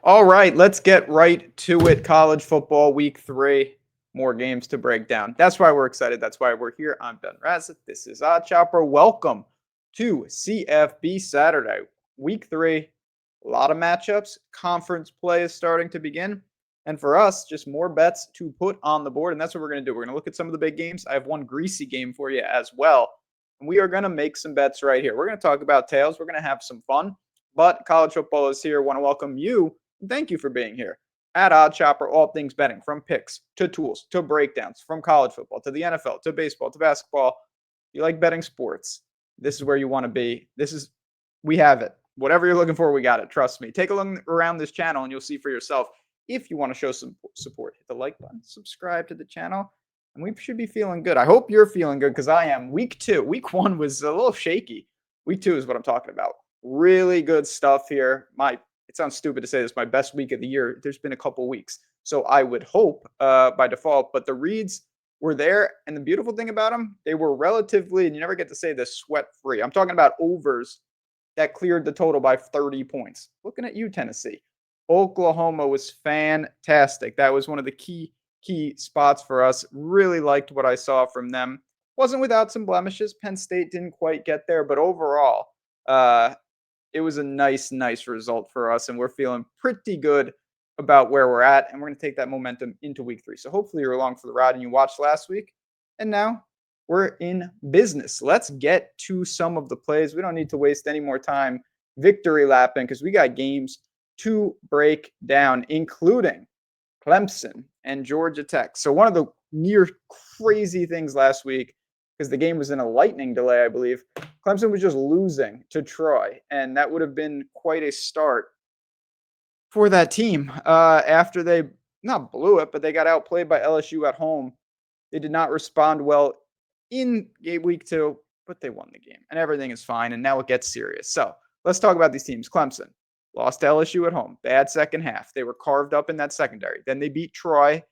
All right, let's get right to it. College football week 3. More games to break down. That's why we're excited. That's why we're here. I'm Ben Rasa. This is Odd Chopper. Welcome to CFB Saturday, week 3. A lot of matchups. Conference play is starting to begin. And for us, just more bets to put on the board. And that's what we're going to do. We're going to look at some of the big games. I have one greasy game for you as well. And we are going to make some bets right here. We're going to talk about tails. We're going to have some fun. But college football is here. I want to welcome you. Thank you for being here. At Odd Chopper, all things betting, from picks to tools to breakdowns, from college football to the NFL to baseball to basketball. You like betting sports? This is where you want to be. We have it. Whatever you're looking for, we got it. Trust me. Take a look around this channel and you'll see for yourself. If you want to show some support, hit the like button, subscribe to the channel, and we should be feeling good. I hope you're feeling good because I am. Week 1 was a little shaky. Week 2 is what I'm talking about. Really good stuff here. It sounds stupid to say this, my best week of the year. There's been a couple weeks. So I would hope by default, but the reads were there. And the beautiful thing about them, they were relatively, and you never get to say this, sweat free. I'm talking about overs that cleared the total by 30 points. Looking at you, Tennessee. Oklahoma was fantastic. That was one of the key spots for us. Really liked what I saw from them. Wasn't without some blemishes. Penn State didn't quite get there, but overall, it was a nice result for us, and we're feeling pretty good about where we're at, and we're going to take that momentum into week 3. So hopefully you're along for the ride and you watched last week. And now we're in business. Let's get to some of the plays. We don't need to waste any more time victory lapping because we got games to break down, including Clemson and Georgia Tech. So one of the near crazy things last week, because the game was in a lightning delay, I believe, Clemson was just losing to Troy, and that would have been quite a start for that team after they not blew it, but they got outplayed by LSU at home. They did not respond well in week 2, but they won the game, and everything is fine, and now it gets serious. So let's talk about these teams. Clemson lost to LSU at home. Bad second half. They were carved up in that secondary. Then they beat Troy,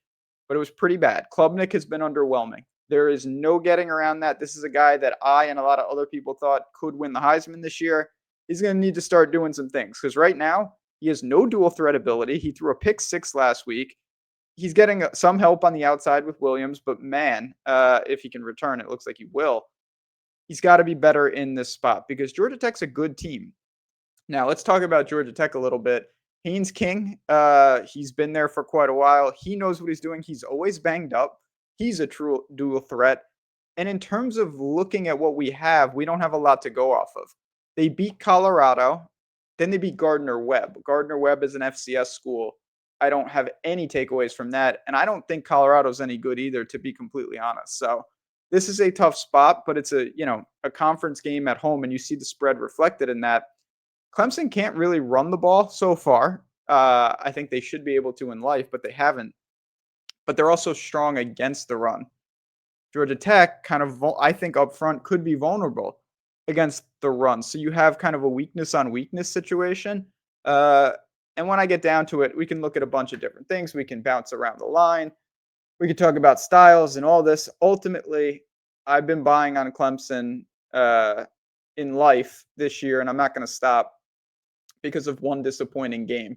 but it was pretty bad. Klubnik has been underwhelming. There is no getting around that. This is a guy that I and a lot of other people thought could win the Heisman this year. He's going to need to start doing some things because right now he has no dual threat ability. He threw a pick 6 last week. He's getting some help on the outside with Williams, but man, if he can return, it looks like he will. He's got to be better in this spot because Georgia Tech's a good team. Now, let's talk about Georgia Tech a little bit. Haynes King, he's been there for quite a while. He knows what he's doing. He's always banged up. He's a true dual threat. And in terms of looking at what we have, we don't have a lot to go off of. They beat Colorado. Then they beat Gardner-Webb. Gardner-Webb is an FCS school. I don't have any takeaways from that. And I don't think Colorado's any good either, to be completely honest. So this is a tough spot, but it's a conference game at home, and you see the spread reflected in that. Clemson can't really run the ball so far. I think they should be able to in life, but they haven't. But they're also strong against the run. Georgia Tech kind of, I think up front, could be vulnerable against the run. So you have kind of a weakness on weakness situation. And when I get down to it, we can look at a bunch of different things. We can bounce around the line. We can talk about styles and all this. Ultimately, I've been buying on Clemson in life this year, and I'm not going to stop because of one disappointing game.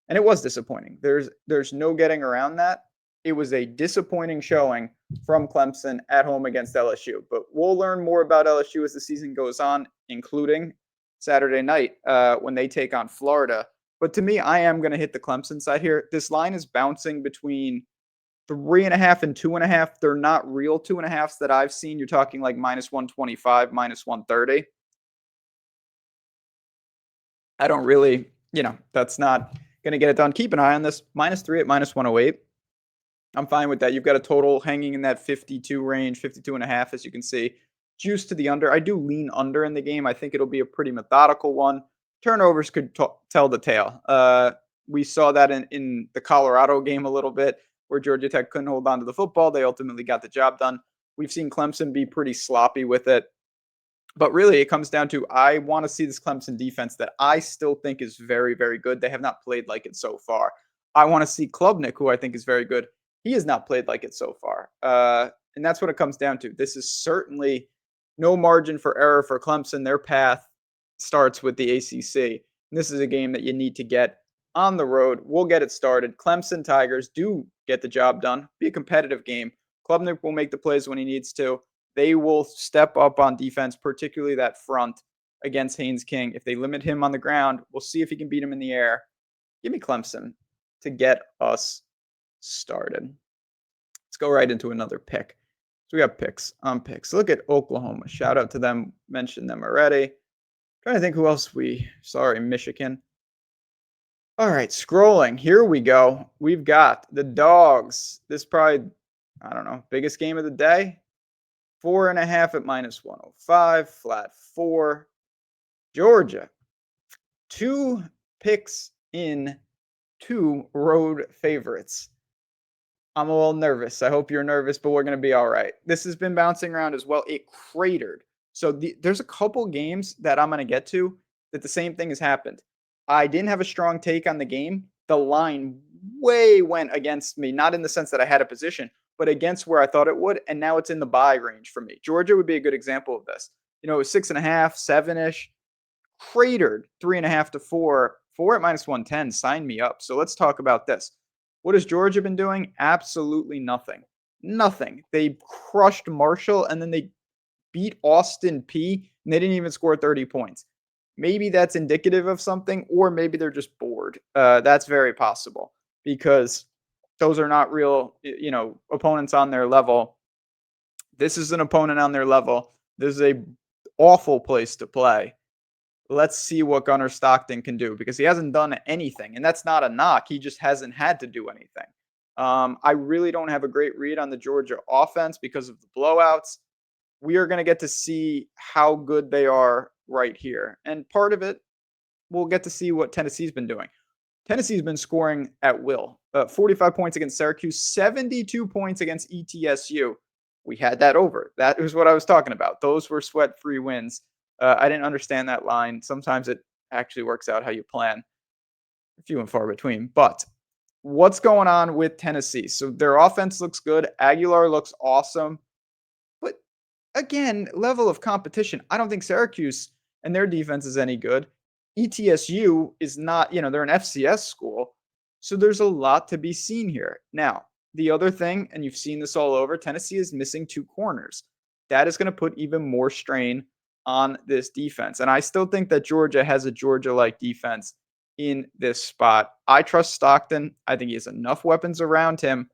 And it was disappointing. There's no getting around that. It was a disappointing showing from Clemson at home against LSU. But we'll learn more about LSU as the season goes on, including Saturday night when they take on Florida. But to me, I am going to hit the Clemson side here. This line is bouncing between 3.5 and 2.5. They're not real 2.5s that I've seen. You're talking like minus 125, minus 130. I don't really, that's not going to get it done. Keep an eye on this. -3 at minus 108. I'm fine with that. You've got a total hanging in that 52 range, 52.5, as you can see. Juice to the under. I do lean under in the game. I think it'll be a pretty methodical one. Turnovers could tell the tale. We saw that in the Colorado game a little bit, where Georgia Tech couldn't hold on to the football. They ultimately got the job done. We've seen Clemson be pretty sloppy with it. But really, it comes down to I want to see this Clemson defense that I still think is very, very good. They have not played like it so far. I want to see Klubnik, who I think is very good. He has not played like it so far. And that's what it comes down to. This is certainly no margin for error for Clemson. Their path starts with the ACC. And this is a game that you need to get on the road. We'll get it started. Clemson Tigers do get the job done. Be a competitive game. Klubnik will make the plays when he needs to. They will step up on defense, particularly that front against Haynes King. If they limit him on the ground, we'll see if he can beat him in the air. Give me Clemson to get us started. Let's go right into another pick. So we got picks on picks. Look at Oklahoma. Shout out to them. Mentioned them already. Trying to think who else Michigan. All right, scrolling. Here we go. We've got the Dogs. This probably, I don't know, biggest game of the day. 4.5 at -105, flat 4. Georgia. 2 picks in 2 road favorites. I'm a little nervous. I hope you're nervous, but we're going to be all right. This has been bouncing around as well. It cratered. So there's a couple games that I'm going to get to that the same thing has happened. I didn't have a strong take on the game. The line way went against me, not in the sense that I had a position, but against where I thought it would. And now it's in the buy range for me. Georgia would be a good example of this. It was 6.5, 7-ish, cratered 3.5 to 4. 4 at -110. Sign me up. So let's talk about this. What has Georgia been doing? Absolutely nothing. Nothing. They crushed Marshall and then they beat Austin Peay and they didn't even score 30 points. Maybe that's indicative of something, or maybe they're just bored. That's very possible because those are not real, opponents on their level. This is an opponent on their level. This is a awful place to play. Let's see what Gunnar Stockton can do because he hasn't done anything. And that's not a knock. He just hasn't had to do anything. I really don't have a great read on the Georgia offense because of the blowouts. We are going to get to see how good they are right here. And part of it, we'll get to see what Tennessee's been doing. Tennessee's been scoring at will. 45 points against Syracuse, 72 points against ETSU. We had that over. That was what I was talking about. Those were sweat-free wins. I didn't understand that line. Sometimes it actually works out how you plan. Few and far between. But what's going on with Tennessee? So their offense looks good. Aguilar looks awesome. But again, level of competition. I don't think Syracuse and their defense is any good. ETSU is not, they're an FCS school. So there's a lot to be seen here. Now, the other thing, and you've seen this all over, Tennessee is missing 2 corners. That is going to put even more strain on this defense. And I still think that Georgia has a Georgia-like defense in this spot. I trust Stockton. I think he has enough weapons around him.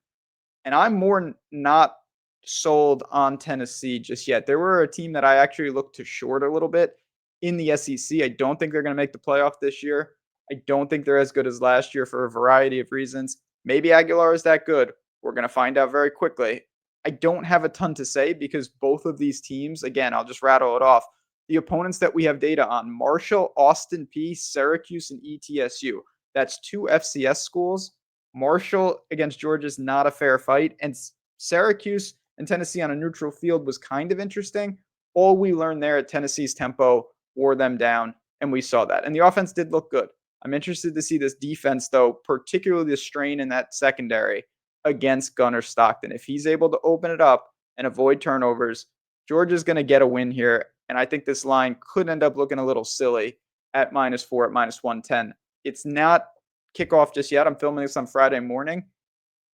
And I'm more not sold on Tennessee just yet. They were a team that I actually looked to short a little bit in the SEC. I don't think they're going to make the playoff this year. I don't think they're as good as last year for a variety of reasons. Maybe Aguilar is that good. We're going to find out very quickly. I don't have a ton to say because both of these teams, again, I'll just rattle it off. The opponents that we have data on, Marshall, Austin Peay, Syracuse, and ETSU. That's 2 FCS schools. Marshall against Georgia is not a fair fight. And Syracuse and Tennessee on a neutral field was kind of interesting. All we learned there at Tennessee's tempo wore them down, and we saw that. And the offense did look good. I'm interested to see this defense, though, particularly the strain in that secondary against Gunnar Stockton. If he's able to open it up and avoid turnovers, Georgia's going to get a win here. And I think this line could end up looking a little silly at -4 at -110. It's not kickoff just yet. I'm filming this on Friday morning.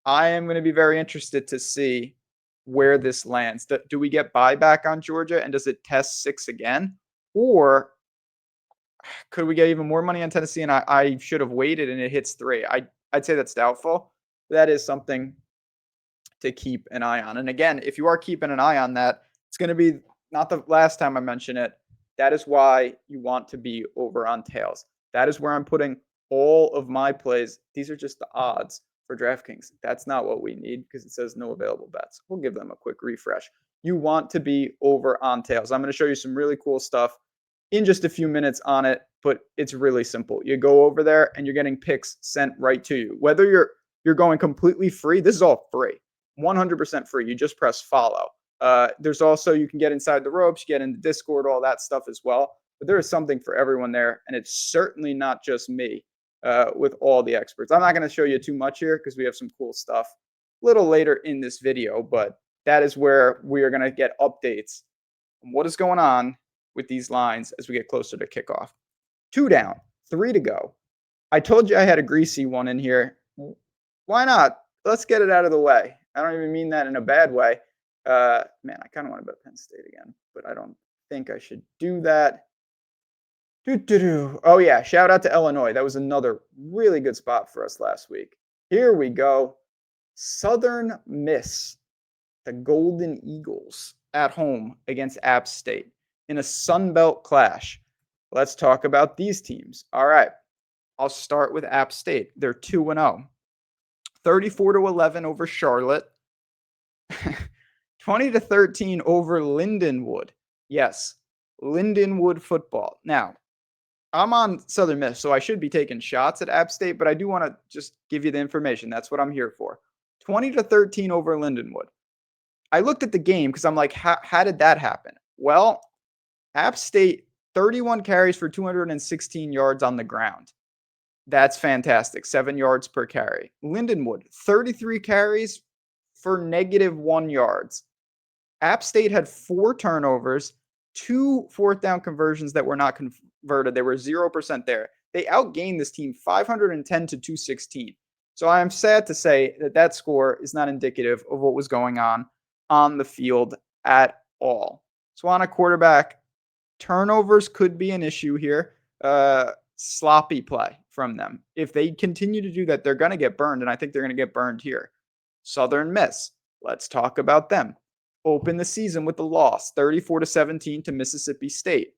I am going to be very interested to see where this lands. Do we get buyback on Georgia and does it test 6 again? Or could we get even more money on Tennessee and I should have waited and it hits 3? I'd say that's doubtful. That is something to keep an eye on. And again, if you are keeping an eye on that, it's going to be not the last time I mention it. That is why you want to be over on tails. That is where I'm putting all of my plays. These are just the odds for DraftKings. That's not what we need because it says no available bets. We'll give them a quick refresh. You want to be over on tails. I'm going to show you some really cool stuff in just a few minutes on it, but it's really simple. You go over there and you're getting picks sent right to you. Whether you're going completely free, this is all free, 100% free. You just press follow. There's also, you can get inside the ropes, get into Discord, all that stuff as well. But there is something for everyone there. And it's certainly not just me with all the experts. I'm not going to show you too much here because we have some cool stuff a little later in this video. But that is where we are going to get updates on what is going on with these lines as we get closer to kickoff. 2 down, 3 to go. I told you I had a greasy one in here. Why not? Let's get it out of the way. I don't even mean that in a bad way. Man, I kind of want to bet Penn State again, but I don't think I should do that. Oh, yeah. Shout out to Illinois. That was another really good spot for us last week. Here we go. Southern Miss, the Golden Eagles at home against App State in a Sun Belt clash. Let's talk about these teams. All right. I'll start with App State. They're 2-0. 34-11 over Charlotte. 20-13 over Lindenwood. Yes, Lindenwood football. Now, I'm on Southern Miss, so I should be taking shots at App State, but I do want to just give you the information. That's what I'm here for. 20-13 over Lindenwood. I looked at the game because I'm like, how did that happen? Well, App State, 31 carries for 216 yards on the ground. That's fantastic. 7 yards per carry. Lindenwood, 33 carries for -1 yards. App State had 4 turnovers, 2 fourth down conversions that were not converted. They were 0% there. They outgained this team 510 to 216. So I am sad to say that score is not indicative of what was going on the field at all. So on a quarterback, turnovers could be an issue here. Sloppy play from them. If they continue to do that, they're going to get burned, and I think they're going to get burned here. Southern Miss, let's talk about them. Open the season with a loss, 34-17 to Mississippi State.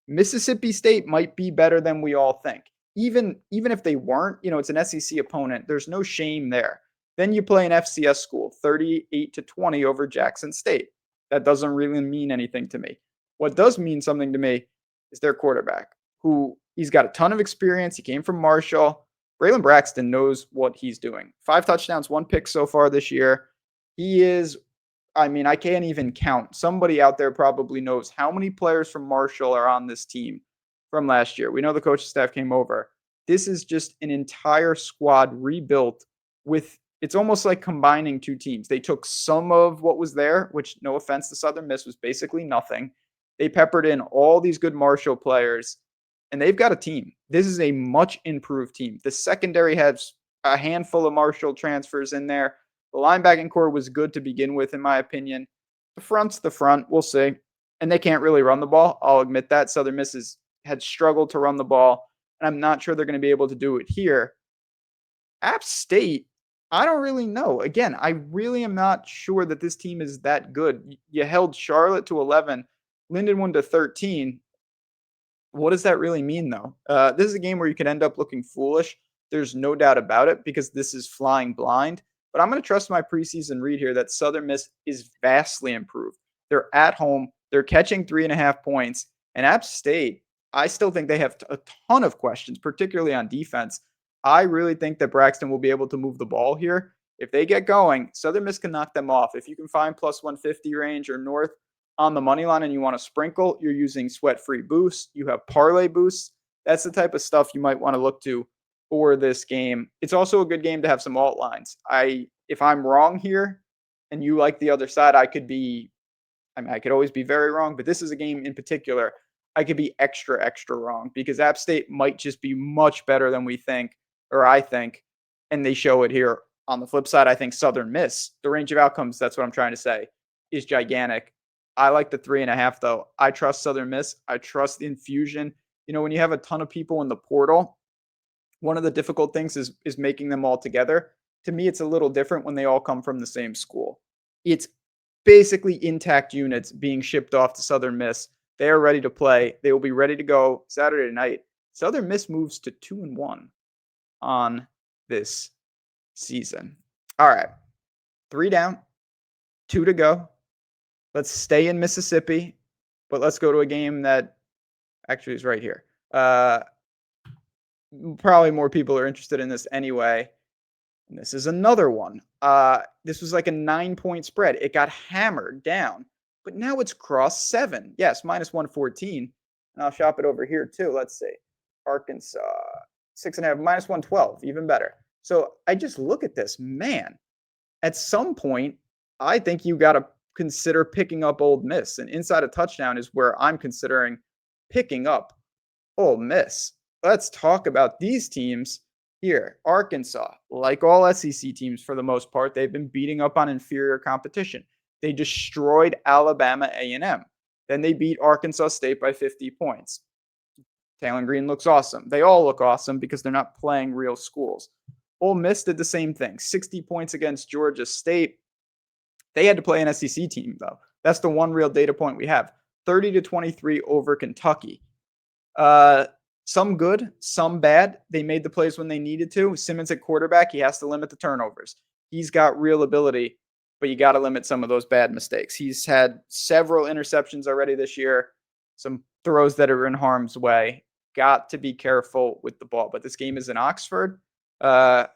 Mississippi State might be better than we all think. Even if they weren't, it's an SEC opponent. There's no shame there. Then you play an FCS school, 38-20 over Jackson State. That doesn't really mean anything to me. What does mean something to me is their quarterback, who he's got a ton of experience. He came from Marshall. Braylon Braxton knows what he's doing. 5 touchdowns, 1 pick so far this year. He is, I can't even count. Somebody out there probably knows how many players from Marshall are on this team from last year. We know the coaching staff came over. This is just an entire squad rebuilt with, it's almost like combining 2 teams. They took some of what was there, which, no offense to Southern Miss, was basically nothing. They peppered in all these good Marshall players, and they've got a team. This is a much improved team. The secondary has a handful of Marshall transfers in there. The linebacking core was good to begin with, in my opinion. The front's the front. We'll see. And they can't really run the ball. I'll admit that. Southern Miss had struggled to run the ball, and I'm not sure they're going to be able to do it here. App State, I don't really know. Again, I really am not sure that this team is that good. You held Charlotte to 11, Lindenwood to 13. What does that really mean, though? This is a game where you could end up looking foolish. There's no doubt about it because this is flying blind. But I'm going to trust my preseason read here that Southern Miss is vastly improved. They're at home. They're catching 3.5 points. And App State, I still think they have a ton of questions, particularly on defense. I really think that Braxton will be able to move the ball here. If they get going, Southern Miss can knock them off. If you can find plus 150 range or north on the money line and you want to sprinkle, you're using sweat-free boosts. You have parlay boosts. That's the type of stuff you might want to look to for this game. It's also a good game to have some alt lines. If I'm wrong here and you like the other side, I could always be very wrong, but this is a game in particular I could be extra, extra wrong because App State might just be much better than we think, or I think, and they show it here. On the flip side, I think Southern Miss, the range of outcomes, that's what I'm trying to say, is gigantic. I like the 3.5, though. I trust Southern Miss. I trust the infusion. When you have a ton of people in the portal, one of the difficult things is making them all together. To me, it's a little different when they all come from the same school. It's basically intact units being shipped off to Southern Miss. They are ready to play. They will be ready to go Saturday night. Southern Miss moves to 2-1 on this season. All right. 3 down, 2 to go. Let's stay in Mississippi, but let's go to a game that actually is right here. Probably more people are interested in this anyway. And this is another one. This was like a 9-point spread. It got hammered down, but now it's crossed 7. Yes, minus 114. And I'll shop it over here too. Let's see. Arkansas, 6.5, minus 112, even better. So I just look at this, man. At some point, I think you got to consider picking up Ole Miss, and inside a touchdown is where I'm considering picking up Ole Miss. let's talk about these teams here. Arkansas, like all SEC teams for the most part, they've been beating up on inferior competition. They destroyed Alabama A&M. Then they beat Arkansas State by 50 points. Taylor Green looks awesome. They all look awesome because they're not playing real schools. Ole Miss did the same thing. 60 points against Georgia State. They had to play an SEC team, though. That's the one real data point we have. 30-23 over Kentucky. Some good, some bad. They made the plays when they needed to. Simmons at quarterback, he has to limit the turnovers. He's got real ability, but you got to limit some of those bad mistakes. He's had several interceptions already this year, some throws that are in harm's way. Got to be careful with the ball. But this game is in Oxford. And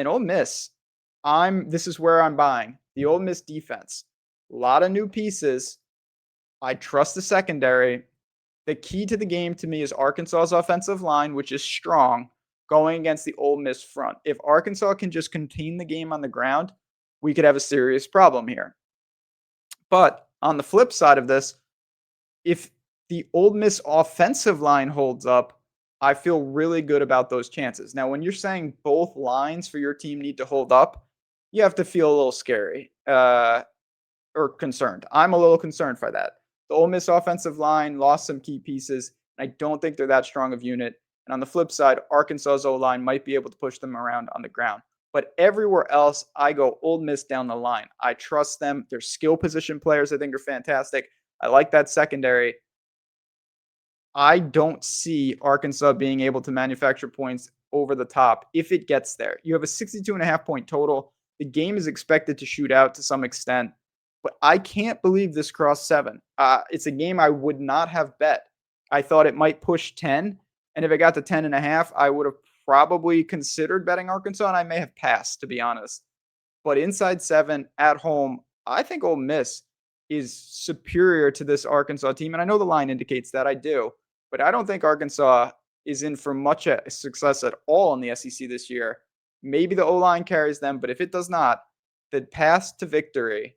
Ole Miss, this is where I'm buying. The Ole Miss defense. A lot of new pieces. I trust the secondary. The key to the game to me is Arkansas's offensive line, which is strong, going against the Ole Miss front. If Arkansas can just contain the game on the ground, we could have a serious problem here. But on the flip side of this, if the Ole Miss offensive line holds up, I feel really good about those chances. Now, when you're saying both lines for your team need to hold up, you have to feel a little scary or concerned. I'm a little concerned for that. The Ole Miss offensive line lost some key pieces, and I don't think they're that strong of unit. And on the flip side, Arkansas's O-line might be able to push them around on the ground. But everywhere else, I go Ole Miss down the line. I trust them. Their skill position players, I think, are fantastic. I like that secondary. I don't see Arkansas being able to manufacture points over the top if it gets there. You have a 62.5 point total. The game is expected to shoot out to some extent. But I can't believe this crossed 7. It's a game I would not have bet. I thought it might push 10. And if it got to 10.5, I would have probably considered betting Arkansas, and I may have passed, to be honest. But inside 7 at home, I think Ole Miss is superior to this Arkansas team. And I know the line indicates that. I do. But I don't think Arkansas is in for much success at all in the SEC this year. Maybe the O-line carries them, but if it does not, the path to victory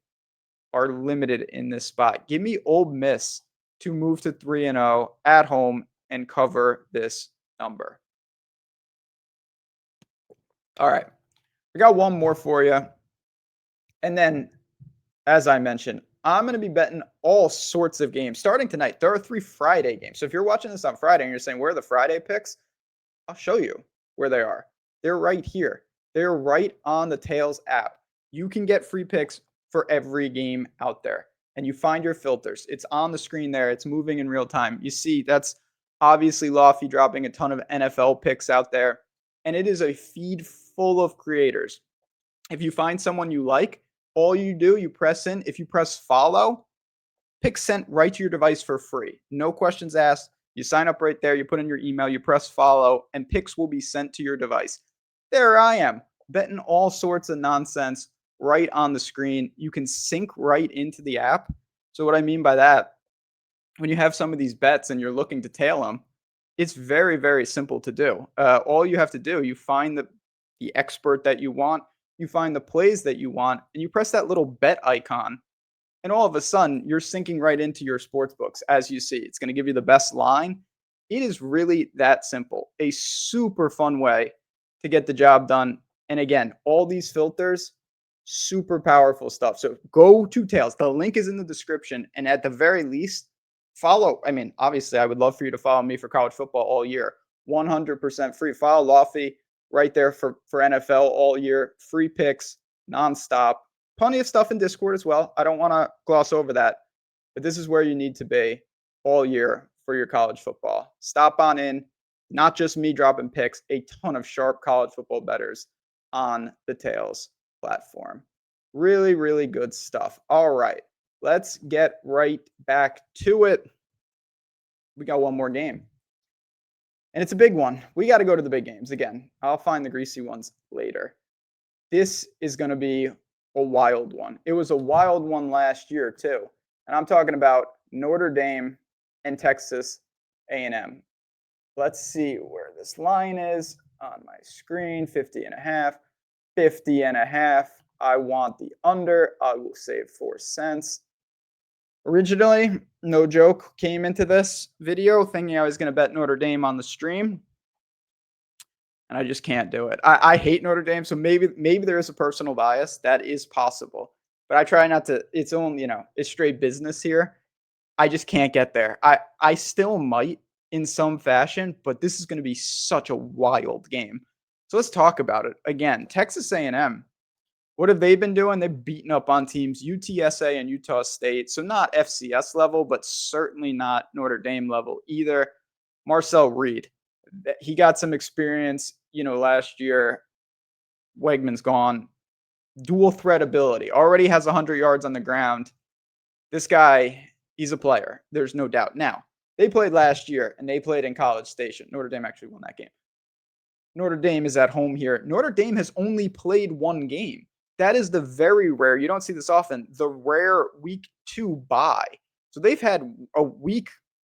are limited in this spot. Give me Ole Miss to move to 3-0 at home and cover this number. All right. I got one more for you. And then, as I mentioned, I'm going to be betting all sorts of games starting tonight. There are 3 Friday games. So if you're watching this on Friday and you're saying, where are the Friday picks? I'll show you where they are. They're right here. They're right on the Tails app. You can get free picks for every game out there. And you find your filters. It's on the screen there. It's moving in real time. You see, that's obviously Lofty dropping a ton of NFL picks out there. And it is a feed full of creators. If you find someone you like, all you do, you press in. If you press follow, picks sent right to your device for free. No questions asked. You sign up right there. You put in your email. You press follow, and picks will be sent to your device. There I am, betting all sorts of nonsense right on the screen. You can sync right into the app. So what I mean by that, when you have some of these bets and you're looking to tail them, it's very, very simple to do. All you have to do, you find the expert that you want, you find the plays that you want, and you press that little bet icon, and all of a sudden, you're syncing right into your sports books. As you see, it's going to give you the best line. It is really that simple. A super fun way to get the job done. And again, all these filters, super powerful stuff. So go to Tails. The link is in the description. And at the very least, follow. I mean, obviously, I would love for you to follow me for college football all year. 100% free. Follow Lofty right there for NFL all year. Free picks, nonstop. Plenty of stuff in Discord as well. I don't want to gloss over that. But this is where you need to be all year for your college football. Stop on in. Not just me dropping picks, a ton of sharp college football bettors on the Tails platform. Really, really good stuff. All right. Let's get right back to it. We got one more game. And it's a big one. We got to go to the big games again. I'll find the greasy ones later. This is going to be a wild one. It was a wild one last year too. And I'm talking about Notre Dame and Texas A&M. Let's see where this line is on my screen. 50.5. 50.5. I want the under. I will save 4 cents. Originally, no joke, came into this video thinking I was going to bet Notre Dame on the stream. and I just can't do it. I hate Notre Dame, so maybe there is a personal bias. That is possible. But I try not to. It's only, it's straight business here. I just can't get there. I still might in some fashion, but this is going to be such a wild game. So let's talk about it. Again, Texas A&M, what have they been doing? They've beaten up on teams UTSA and Utah State. So not FCS level, but certainly not Notre Dame level either. Marcel Reed, he got some experience, last year. Wegman's gone. Dual threat ability. Already has 100 yards on the ground. This guy, he's a player. There's no doubt. Now, they played last year, and they played in College Station. Notre Dame actually won that game. Notre Dame is at home here. Notre Dame has only played one game. That is the very rare, you don't see this often, the rare week 2 bye. So they've had a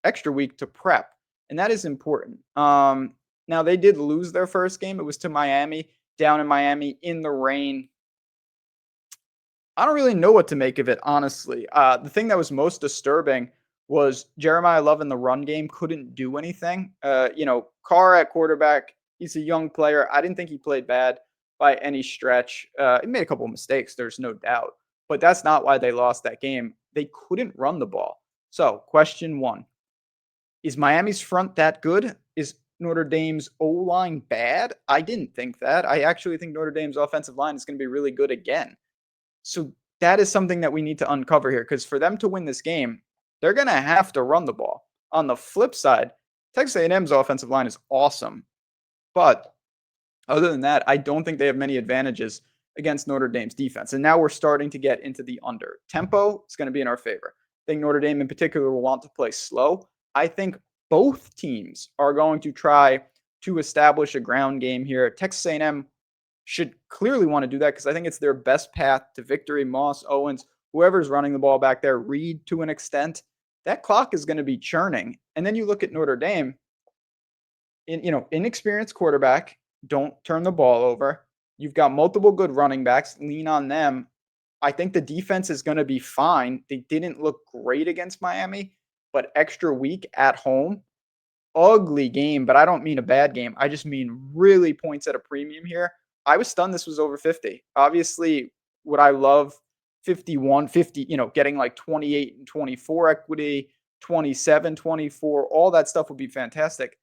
extra week to prep, and that is important. Now, they did lose their first game. It was to Miami, down in Miami in the rain. I don't really know what to make of it, honestly. The thing that was most disturbing was Jeremiah Love in the run game couldn't do anything. Carr at quarterback, he's a young player. I didn't think he played bad by any stretch. He made a couple of mistakes, there's no doubt. But that's not why they lost that game. They couldn't run the ball. So, question 1. Is Miami's front that good? Is Notre Dame's O-line bad? I didn't think that. I actually think Notre Dame's offensive line is going to be really good again. So that is something that we need to uncover here, because for them to win this game, they're going to have to run the ball. On the flip side, Texas A&M's offensive line is awesome. But other than that, I don't think they have many advantages against Notre Dame's defense. And now we're starting to get into the under. Tempo is going to be in our favor. I think Notre Dame in particular will want to play slow. I think both teams are going to try to establish a ground game here. Texas A&M should clearly want to do that because I think it's their best path to victory. Moss, Owens, whoever's running the ball back there, Reed to an extent, that clock is going to be churning. And then you look at Notre Dame, inexperienced quarterback, don't turn the ball over. You've got multiple good running backs, lean on them. I think the defense is going to be fine. They didn't look great against Miami, but extra week at home, ugly game, but I don't mean a bad game. I just mean really points at a premium here. I was stunned this was over 50. Obviously, would I love 51, 50, getting like 28 and 24 equity, 27, 24, all that stuff would be fantastic.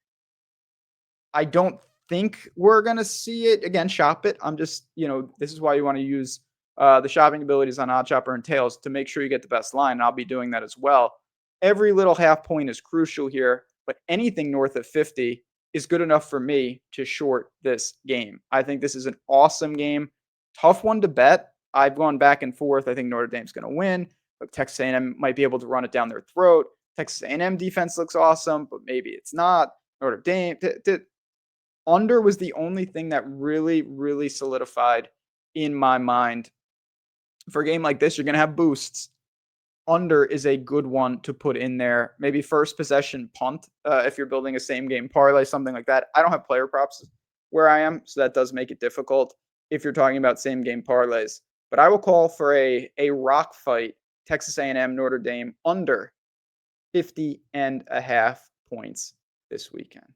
I don't think we're going to see it. Again, shop it. I'm just, this is why you want to use the shopping abilities on OddsShopper and Tails to make sure you get the best line. And I'll be doing that as well. Every little half point is crucial here, but anything north of 50 is good enough for me to short this game. I think this is an awesome game. Tough one to bet. I've gone back and forth. I think Notre Dame's going to win, but Texas A&M might be able to run it down their throat. Texas A&M defense looks awesome, but maybe it's not. Notre Dame. Under was the only thing that really, really solidified in my mind. For a game like this, you're going to have boosts. Under is a good one to put in there. Maybe first possession punt if you're building a same game parlay, something like that. I don't have player props where I am, so that does make it difficult if you're talking about same game parlays. But I will call for a rock fight, Texas A&M, Notre Dame, under 50.5 points this weekend.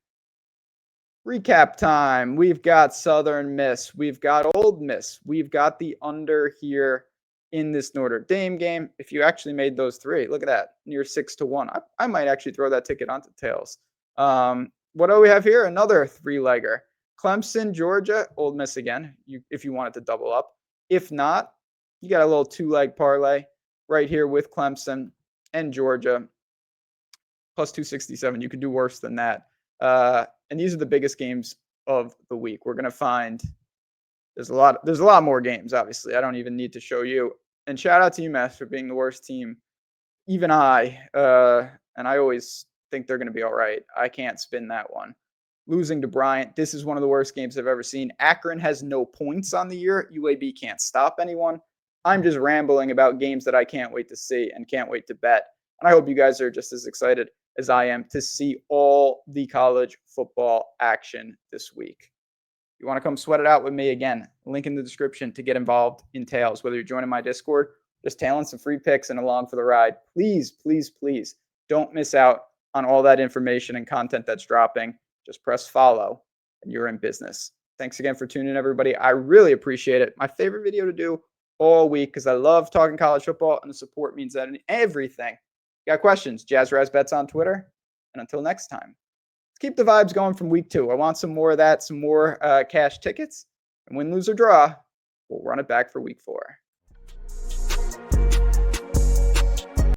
Recap time. We've got Southern Miss. We've got Ole Miss. We've got the under here in this Notre Dame game. If you actually made those three, look at that, near 6-1. I might actually throw that ticket onto Tails. What do we have here? Another 3-legger. Clemson, Georgia, Ole Miss again, if you wanted to double up. If not, you got a little 2-leg parlay right here with Clemson and Georgia. Plus 267. You could do worse than that. And these are the biggest games of the week. We're going to find there's a lot more games, obviously. I don't even need to show you. And shout out to UMass for being the worst team. Even and I always think they're going to be all right. I can't spin that one. Losing to Bryant, this is one of the worst games I've ever seen. Akron has no points on the year. UAB can't stop anyone. I'm just rambling about games that I can't wait to see and can't wait to bet. And I hope you guys are just as excited as I am to see all the college football action this week. You want to come sweat it out with me again, link in the description to get involved in Tails, whether you're joining my Discord, just tailing some free picks and along for the ride. Please, please, please don't miss out on all that information and content that's dropping. Just press follow and you're in business. Thanks again for tuning in, everybody. I really appreciate it. My favorite video to do all week because I love talking college football, and the support means that in everything. Got questions? Jazz Bets on Twitter. And until next time, let's keep the vibes going from week 2. I want some more of that, some more cash tickets. And win, lose, or draw, we'll run it back for week 4.